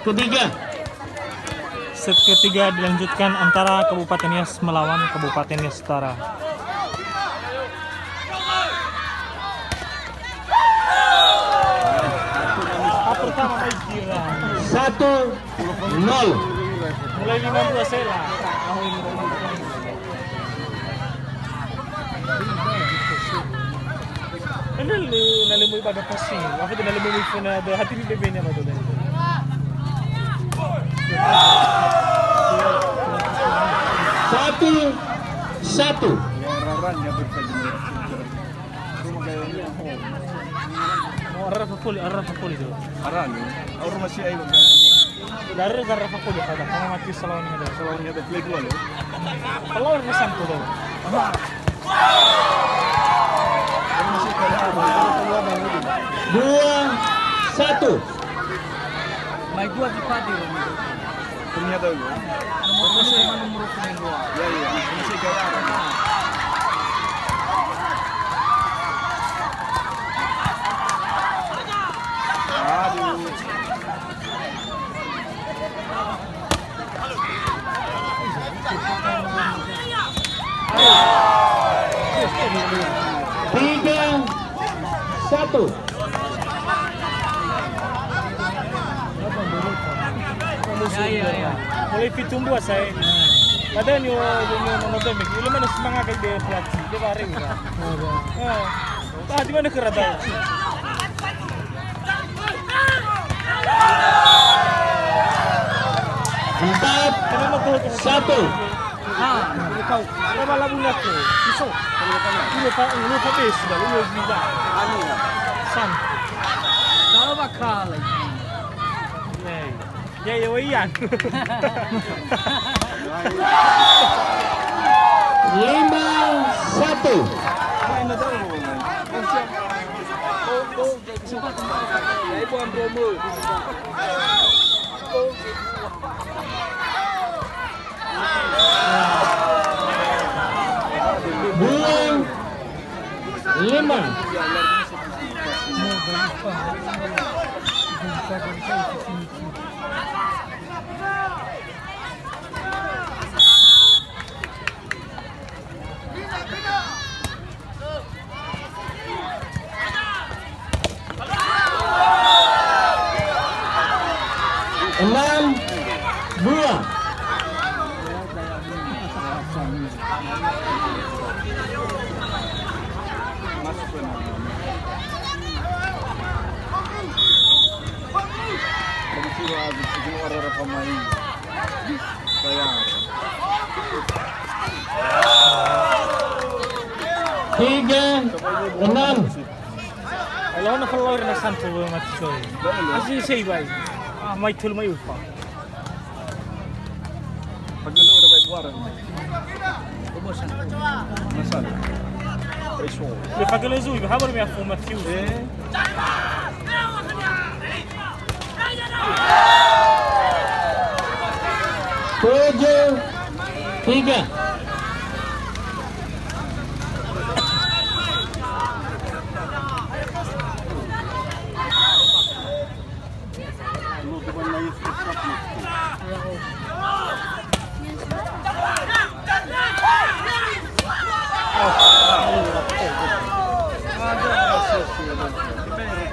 ketiga. Set ketiga dilanjutkan antara Kabupaten Nias melawan Kabupaten Nias Utara. Pertama baik kira 1-0. mulai 15 sela. Nalimuy pada passing. Ako din nalimuy po na hati ni bebe niya madulay. Satu. Arah fakuli do. Orang masih ayo. Dari arah fakuli kada. Kamu mati salawnya do. Salahnya ada play gol. Kalau orang sampo do. Masih kalah. 2-1. May dua di padi. Ternyata gol. Masih nomor 2. Ya, masih kalah. Tiga, satu. Ya. Mulai pitumbuh saya. Ada ni nonton ni. Ilu mana semangat kay dia pelatih. Dia bareng ka. Di mana kerada? Empat, satu. Ikaw. Ano malabo na ko? Iso. Ulo pa base ba? Ulo gida. Ano ya? San. Kalau bakal. Ya yan. 5-1. Main na daw mo. Ya ibu ang promo. Buang 5. Enam, 2. Orang pemain. Sayang. 3-6. Alam na follower na santo matchoy. Asi say bay. May tul may upa. Pagkalo na may buwaran. Promotion. Nasaan? Presyo. Le pagalo zui, habar mi afu matchu. Tujuh, 3.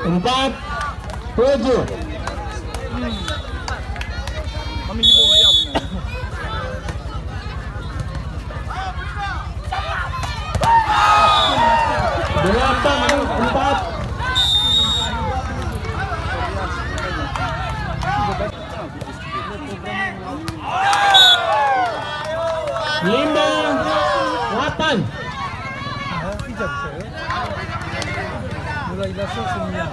Empat, 7. Kami di bawah ya benar. Delapan, 4. Lima, 8. Mulai dasar semua.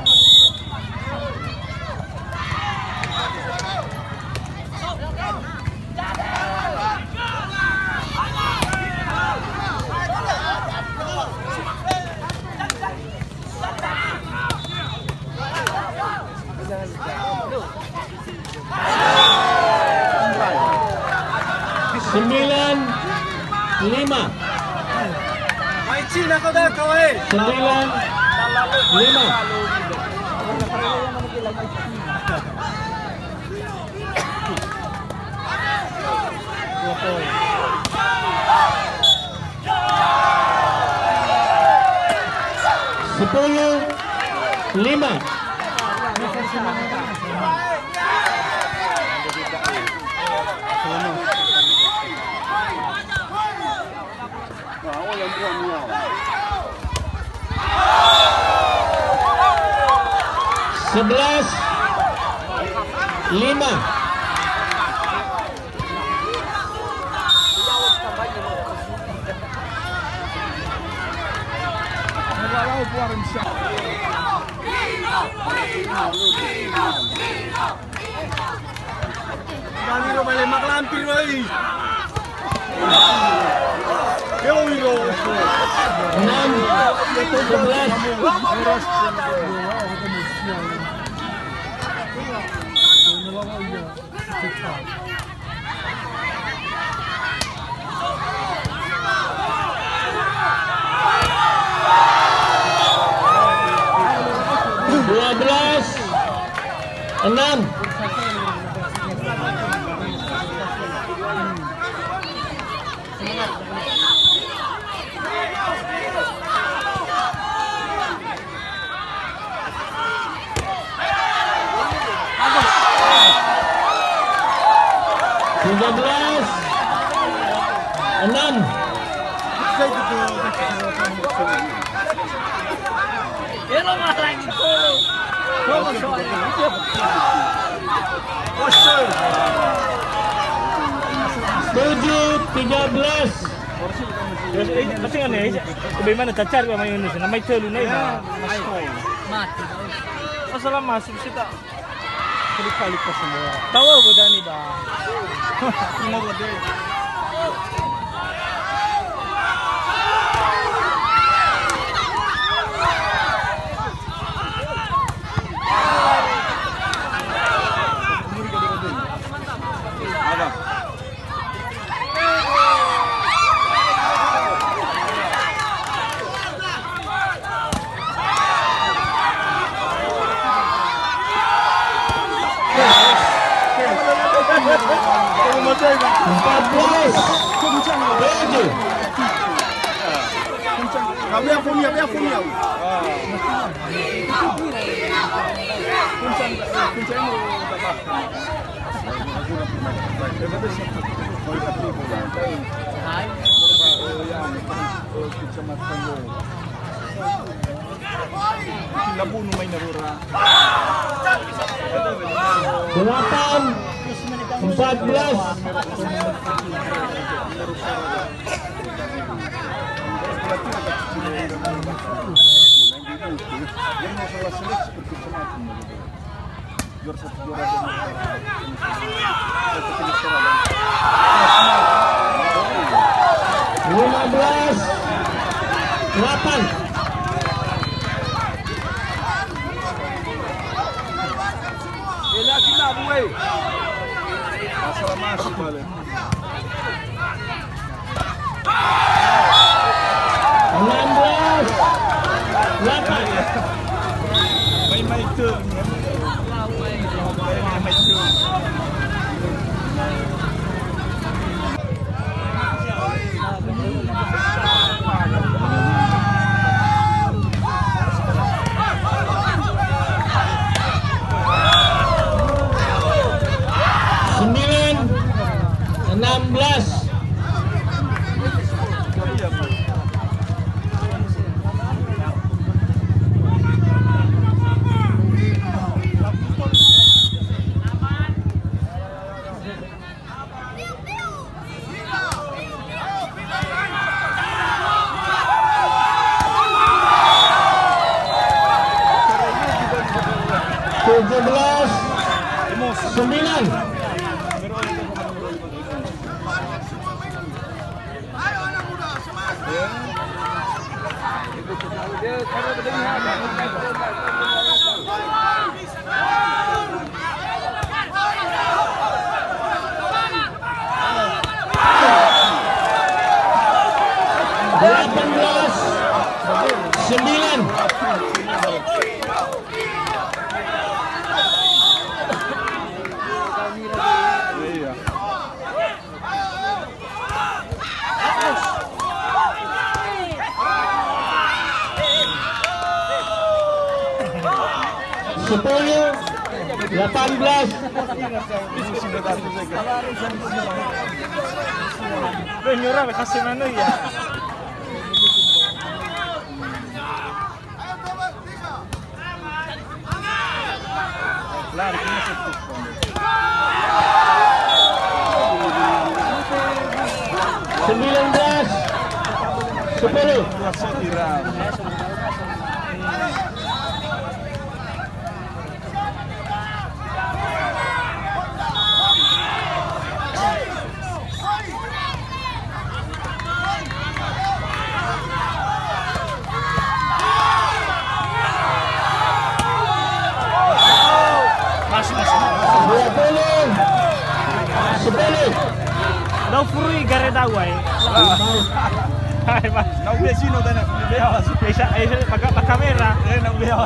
Sembilan, 5. May China ko dah kau 9, 5. 5. Bawal yang buang niya. 11-5. Nagalaw po rin siya. Dami ro balik maklampir lagi. Hello, Hero. 6-11. Dua belas 6. Tiga belas 6. Hello malang itu. Como soy? 7-13. Kasi nga na, iba man nagkachar pa may Indonesia na may telo na iba. Mati. Masalah masuk sita. Kali-kali pa semua. Tawa ko dani ba? Tingnan mo din. Ada. Mamatay ba? 14-7. Kami ang punya. Kuncang mo dapat. Labu may narura. 8-14. Yang masalah selek seperti semakin juara satu juara dua. 15-8. Lagi lah buai. Masalah masuk balik. 16-8. May turn. May turn. Sembilan 16. Tujuh belas 9. Delapan belas 9. Iya. 18. Gue nyurah kasih mana ya? Lari kena satu. 19. 10. Masih. 20. 10. Daw furui gare dawai. Hai mas. Na ubesino tena kulewa. Isa pakai kamera. Na ubewa.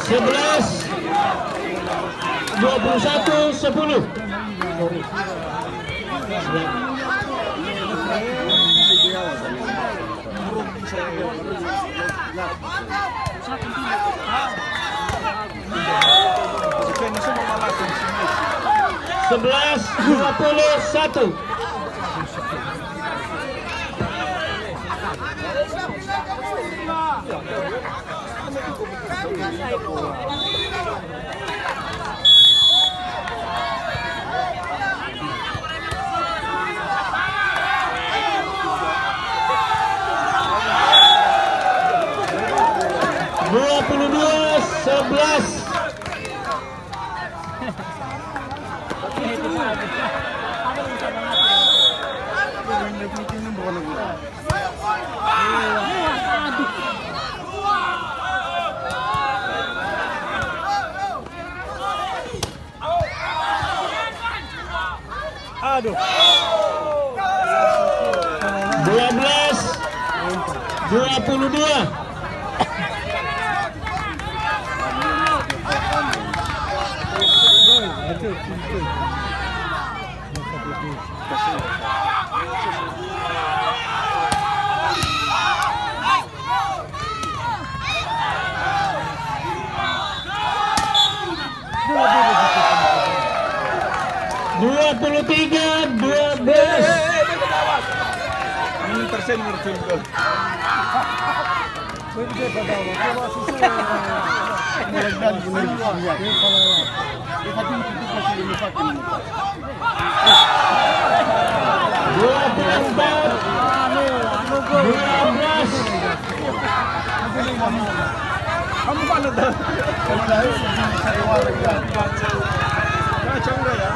Sebelas, 21, 10. Sebelas, 21. Dua puluh dua, 11. Aduh. 12, 22. Dua puluh tiga, 12. Ini tersen berjumpa. Dua puluh empat, 12. Kamu paano daw? Kamu dahil sa iwala yan. Kacau enggak ya?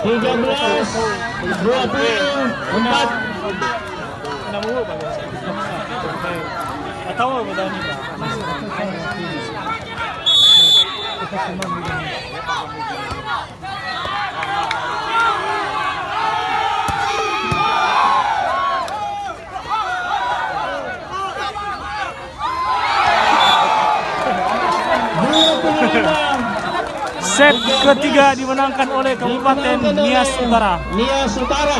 Tiga belas, 24. Namuhu ba? Atawa ba daw ni ba? Set ketiga dimenangkan oleh Kabupaten Nias Utara. Nias Utara.